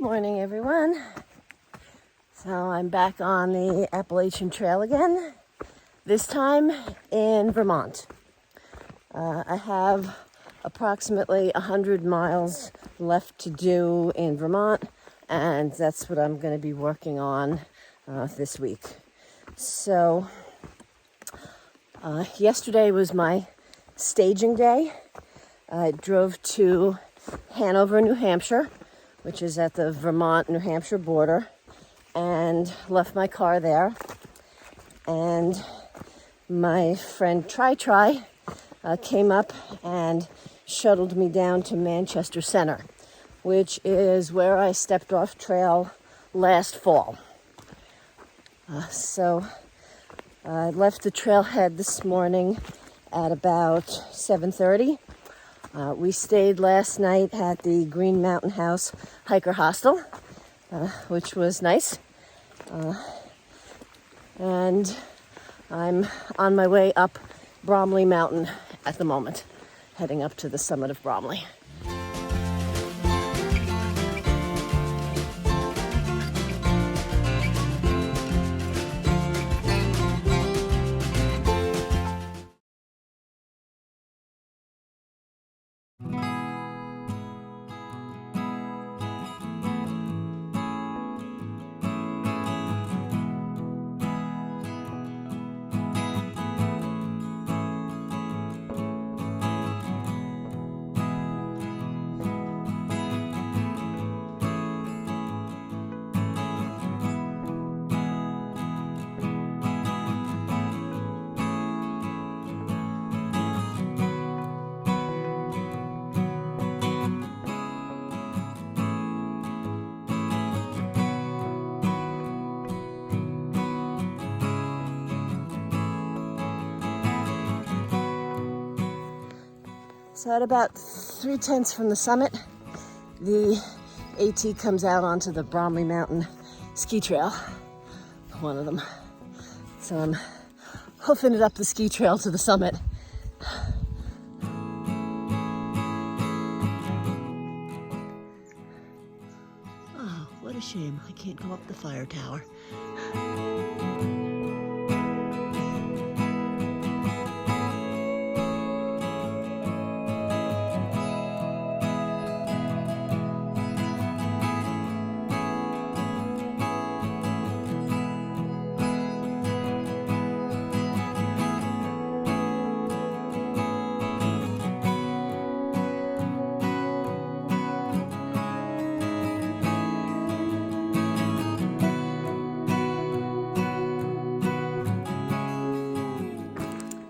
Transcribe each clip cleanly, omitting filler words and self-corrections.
Morning, everyone. So I'm back on the Appalachian Trail again, this time in Vermont. I have approximately 100 miles left to do in Vermont, and that's what I'm going to be working on this week. So yesterday was my staging day. I drove to Hanover, New Hampshire, which is at the Vermont-New Hampshire border, and left my car there. And my friend Tri came up and shuttled me down to Manchester Center, which is where I stepped off trail last fall. So I left the trailhead this morning at about 7:30. We stayed last night at the Green Mountain House Hiker Hostel, which was nice. And I'm on my way up Bromley Mountain at the moment, heading up to the summit of Bromley. So at about 3/10 from the summit, the AT comes out onto the Bromley Mountain ski trail, one of them. So I'm hoofing it up the ski trail to the summit. Oh, what a shame. I can't go up the fire tower.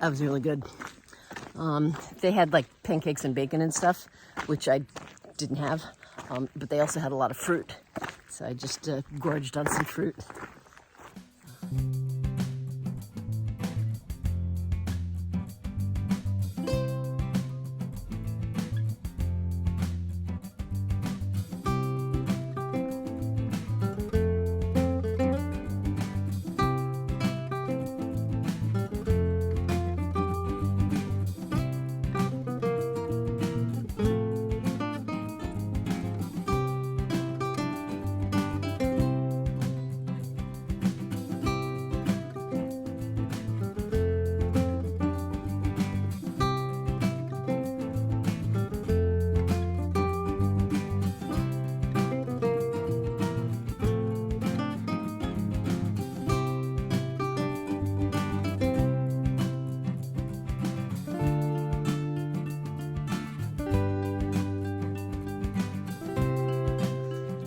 That was really good. They had like pancakes and bacon and stuff, which I didn't have, but they also had a lot of fruit. So I just gorged on some fruit.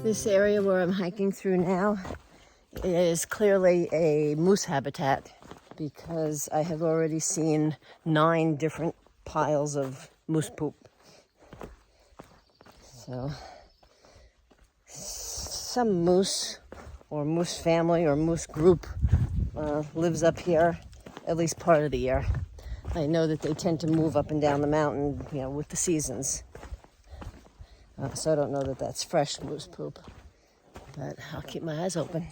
This area where I'm hiking through now is clearly a moose habitat because I have already seen 9 different piles of moose poop. So some moose or moose family or moose group lives up here at least part of the year. I know that they tend to move up and down the mountain, with the seasons. So I don't know that that's fresh moose poop, but I'll keep my eyes open.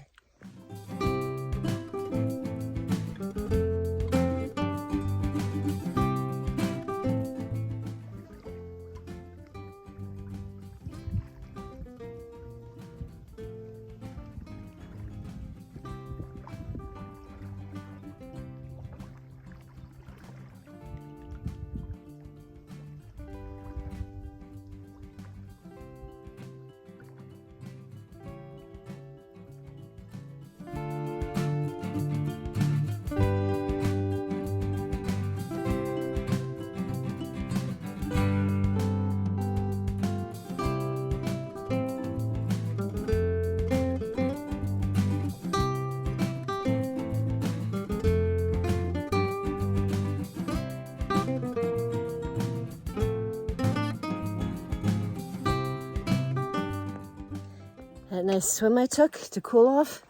That nice swim I took to cool off.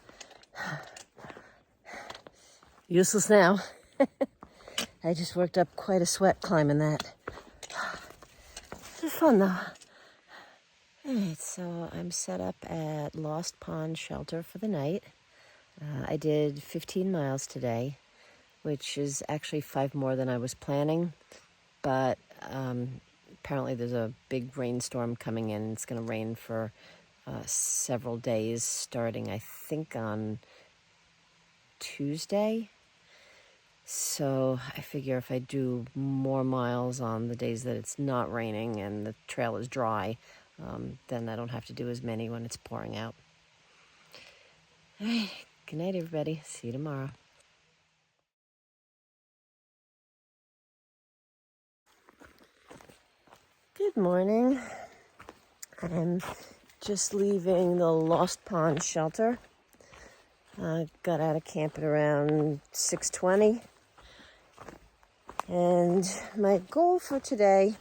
Useless now. I just worked up quite a sweat climbing that. It was fun though. Alright, so I'm set up at Lost Pond Shelter for the night. I did 15 miles today, which is actually 5 more than I was planning, but apparently there's a big rainstorm coming in. It's going to rain for several days, starting I think on Tuesday. So I figure if I do more miles on the days that it's not raining and the trail is dry, then I don't have to do as many when it's pouring out. All right, good night, everybody. See you tomorrow. Good morning. I'm just leaving the Lost Pond Shelter. Got out of camp at around 6:20. And my goal for today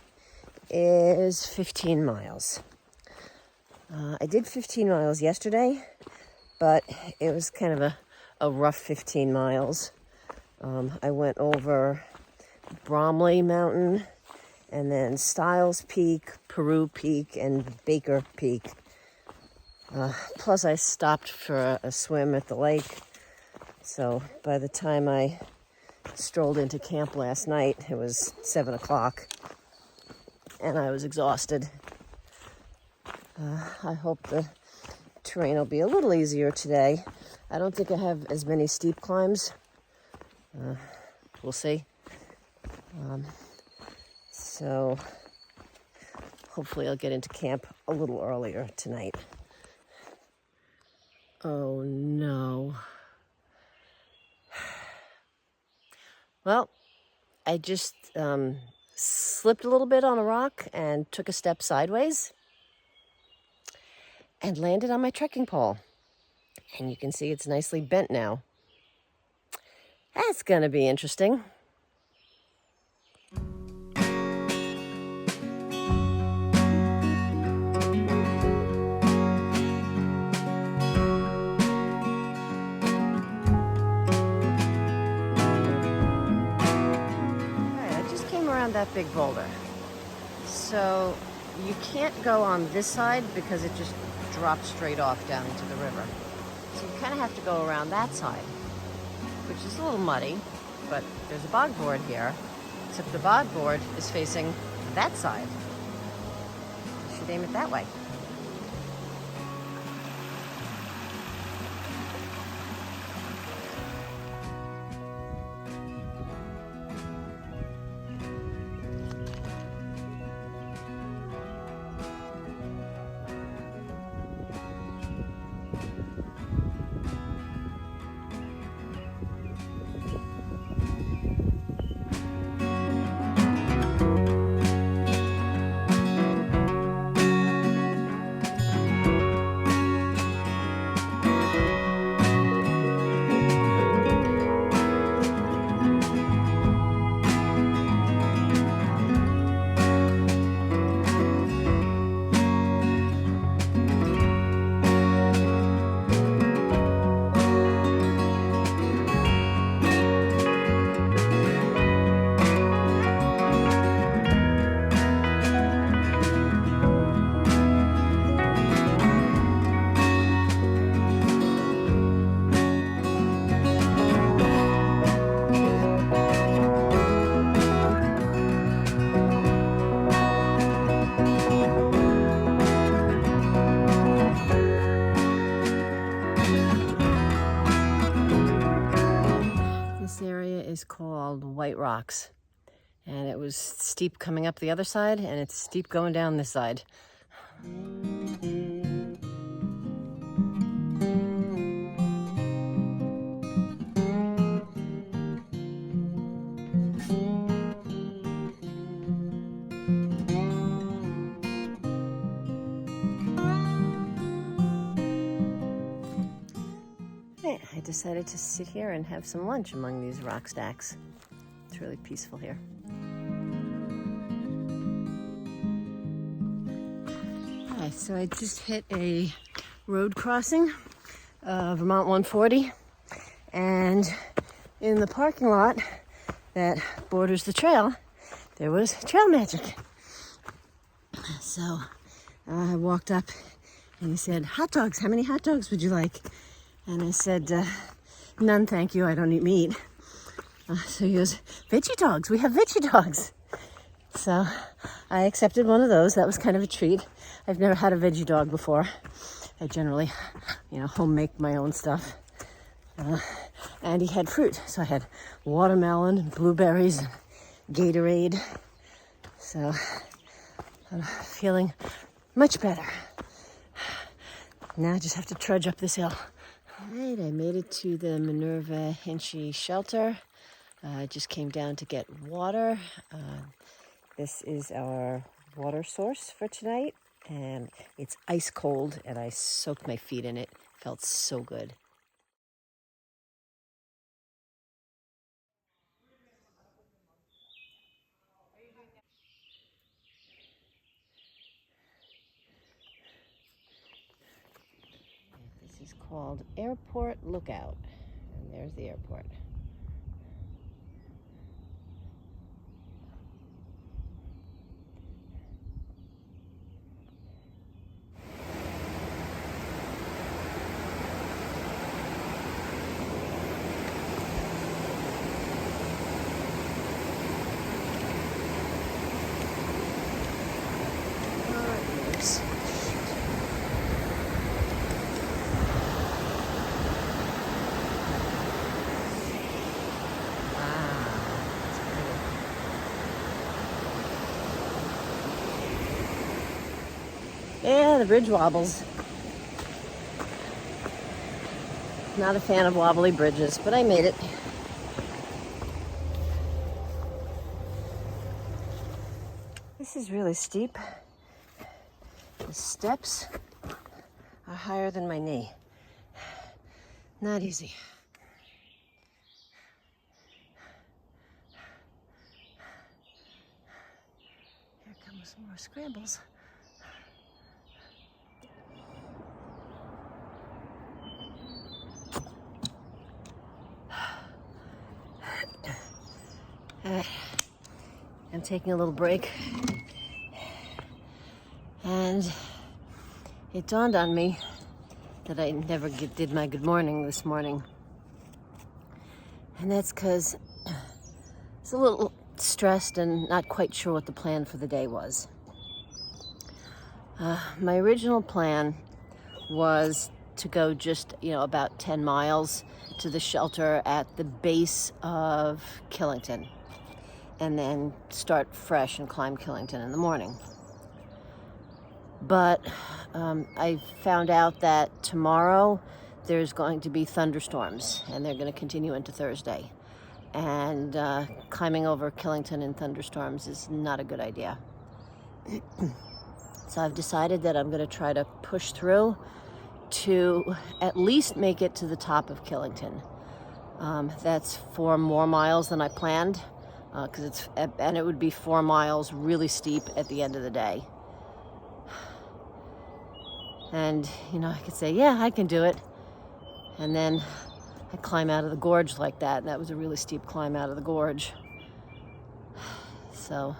is 15 miles. I did 15 miles yesterday, but it was kind of a rough 15 miles. I went over Bromley Mountain, and then Stiles Peak, Peru Peak, and Baker Peak. Plus I stopped for a swim at the lake. So by the time I strolled into camp last night, it was 7 o'clock, and I was exhausted. I hope the terrain will be a little easier today. I don't think I have as many steep climbs. We'll see. So hopefully I'll get into camp a little earlier tonight. Oh no. Well, I just slipped a little bit on a rock and took a step sideways and landed on my trekking pole. And you can see it's nicely bent now. That's gonna be interesting. That big boulder. So you can't go on this side because it just drops straight off down into the river. So you kind of have to go around that side, which is a little muddy, but there's a bog board here, except the bog board is facing that side. You should aim it that way. Is called White Rocks, and it was steep coming up the other side, and it's steep going down this side. I decided to sit here and have some lunch among these rock stacks. It's really peaceful here. Alright, so I just hit a road crossing, Vermont 140, and in the parking lot that borders the trail, there was trail magic. So I walked up and he said, "Hot dogs, how many hot dogs would you like?" And I said, "None, thank you, I don't eat meat." So he goes, "Veggie dogs, we have veggie dogs." So I accepted one of those. That was kind of a treat. I've never had a veggie dog before. I generally, home make my own stuff. And he had fruit. So I had watermelon and blueberries and Gatorade. So I'm feeling much better. Now I just have to trudge up this hill. All right, I made it to the Minerva Hinchy shelter. I just came down to get water. This is our water source for tonight, and it's ice cold, and I soaked my feet in it. Felt so good. This is called Airport Lookout, and there's the airport. Yeah, the bridge wobbles. Not a fan of wobbly bridges, but I made it. This is really steep. The steps are higher than my knee. Not easy. Here comes some more scrambles. I'm taking a little break, and it dawned on me that I never did my good morning this morning, and that's because I was a little stressed and not quite sure what the plan for the day was. My original plan was to go just, about 10 miles to the shelter at the base of Killington, and then start fresh and climb Killington in the morning. But I found out that tomorrow there's going to be thunderstorms, and they're going to continue into Thursday. And climbing over Killington in thunderstorms is not a good idea. So I've decided that I'm going to try to push through to at least make it to the top of Killington. That's 4 more miles than I planned, and it would be 4 miles really steep at the end of the day. And, I could say, yeah, I can do it. And then I climb out of the gorge like that. And that was a really steep climb out of the gorge. So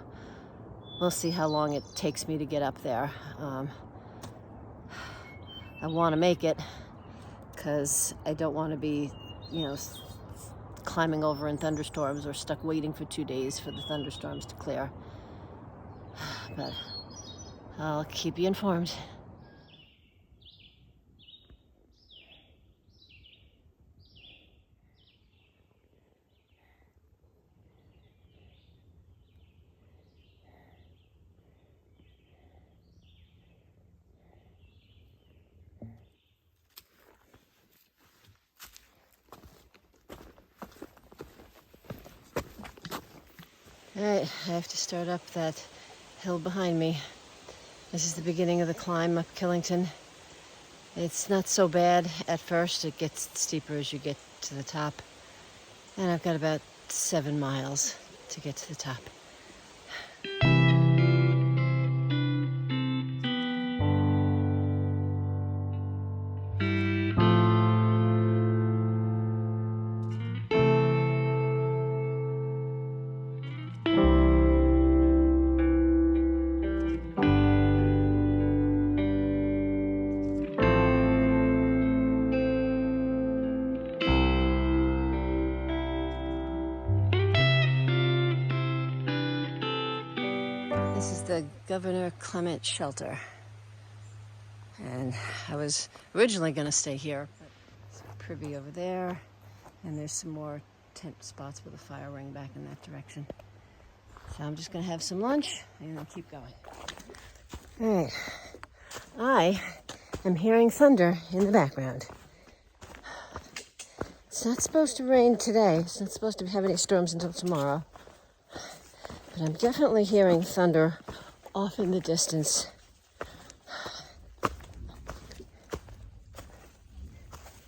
we'll see how long it takes me to get up there. I want to make it because I don't want to be, climbing over in thunderstorms or stuck waiting for 2 days for the thunderstorms to clear. But I'll keep you informed. All right, I have to start up that hill behind me. This is the beginning of the climb up Killington. It's not so bad at first. It gets steeper as you get to the top. And I've got about 7 miles to get to the top. the Governor Clement shelter. And I was originally going to stay here, but there's a privy over there, and there's some more tent spots with a fire ring back in that direction. So I'm just going to have some lunch and then keep going. All right. I am hearing thunder in the background. It's not supposed to rain today. It's not supposed to have any storms until tomorrow. But I'm definitely hearing thunder off in the distance.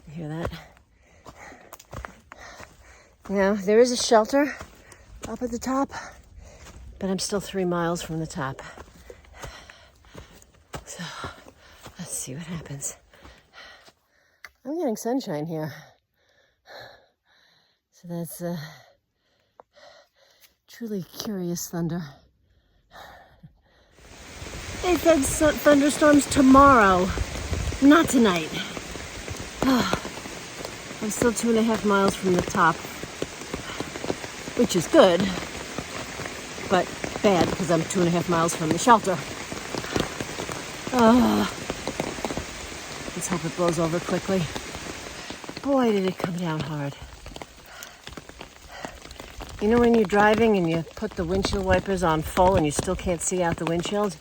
You hear that? Now, there is a shelter up at the top, but I'm still 3 miles from the top. So, let's see what happens. I'm getting sunshine here. So that's truly curious thunder. They said thunderstorms tomorrow, not tonight. I'm still 2.5 miles from the top, which is good, but bad because I'm 2.5 miles from the shelter. Let's hope it blows over quickly. Boy, did it come down hard. You know when you're driving and you put the windshield wipers on full and you still can't see out the windshield?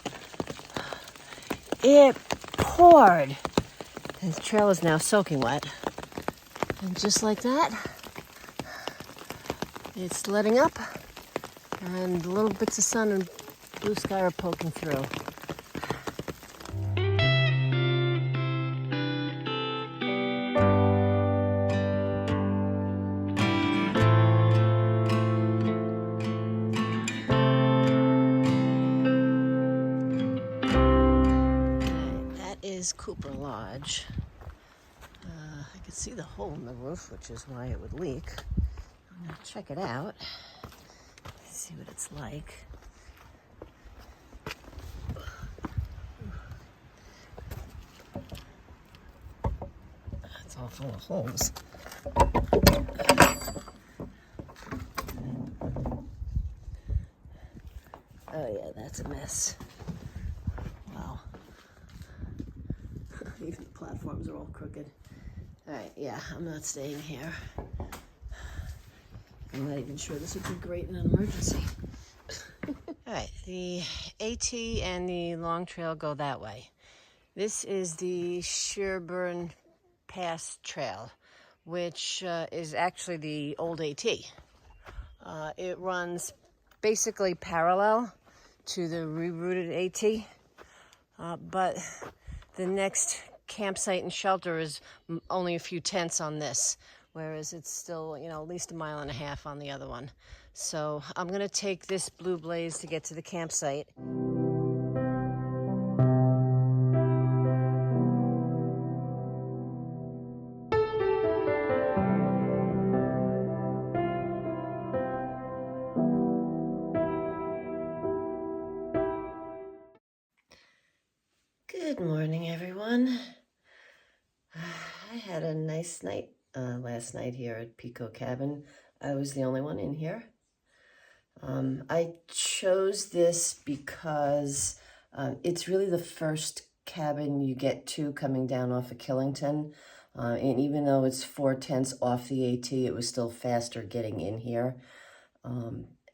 It poured. The trail is now soaking wet. And just like that, it's letting up and little bits of sun and blue sky are poking through. Is Cooper Lodge. I could see the hole in the roof, which is why it would leak. I'm gonna check it out, see what it's like. It's all full of holes. Oh yeah, that's a mess. Wow. Even the platforms are all crooked. All right, yeah, I'm not staying here. I'm not even sure this would be great in an emergency. All right, the AT and the Long Trail go that way. This is the Sherburne Pass Trail, which is actually the old AT. It runs basically parallel to the rerouted AT, but the next campsite and shelter is only a few tents on this, whereas it's still, at least 1.5 miles on the other one. So I'm gonna take this Blue Blaze to get to the campsite. Good morning, everyone. I had a nice night last night here at Pico Cabin. I was the only one in here. I chose this because it's really the first cabin you get to coming down off of Killington. And even though it's 4 tents off the AT, it was still faster getting in here.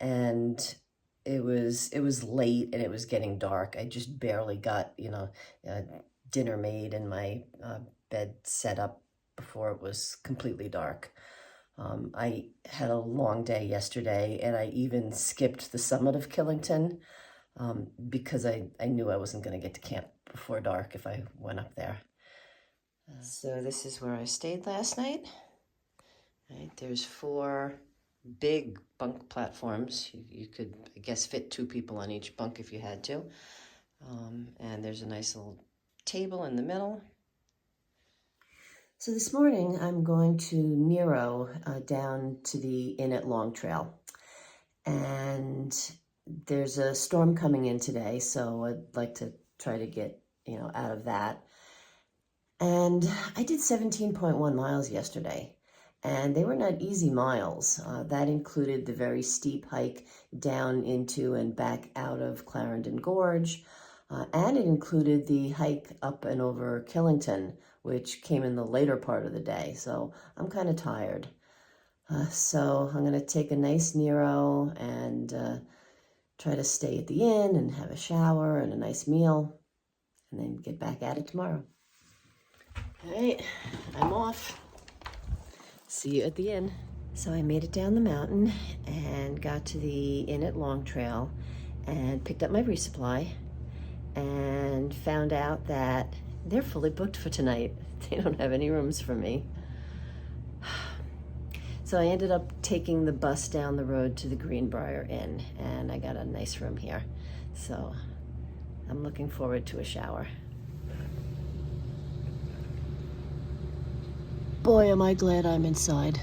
And it was late and it was getting dark. I just barely got, dinner made and my bed set up before it was completely dark. I had a long day yesterday and I even skipped the summit of Killington because I knew I wasn't going to get to camp before dark if I went up there. So this is where I stayed last night. Right, there's 4 big bunk platforms. You could, I guess, fit 2 people on each bunk if you had to. And there's a nice little table in the middle. So this morning I'm going to Nero down to the inn at Long Trail. And there's a storm coming in today, so I'd like to try to get, out of that. And I did 17.1 miles yesterday. and they were not easy miles. That included the very steep hike down into and back out of Clarendon Gorge, and it included the hike up and over Killington, which came in the later part of the day, so I'm kind of tired. So I'm going to take a nice Nero and try to stay at the inn and have a shower and a nice meal, and then get back at it tomorrow. All right, I'm off. See you at the inn. So I made it down the mountain and got to the inn at Long Trail and picked up my resupply and found out that they're fully booked for tonight. They don't have any rooms for me. So I ended up taking the bus down the road to the Greenbrier Inn, and I got a nice room here. So I'm looking forward to a shower. Boy, am I glad I'm inside.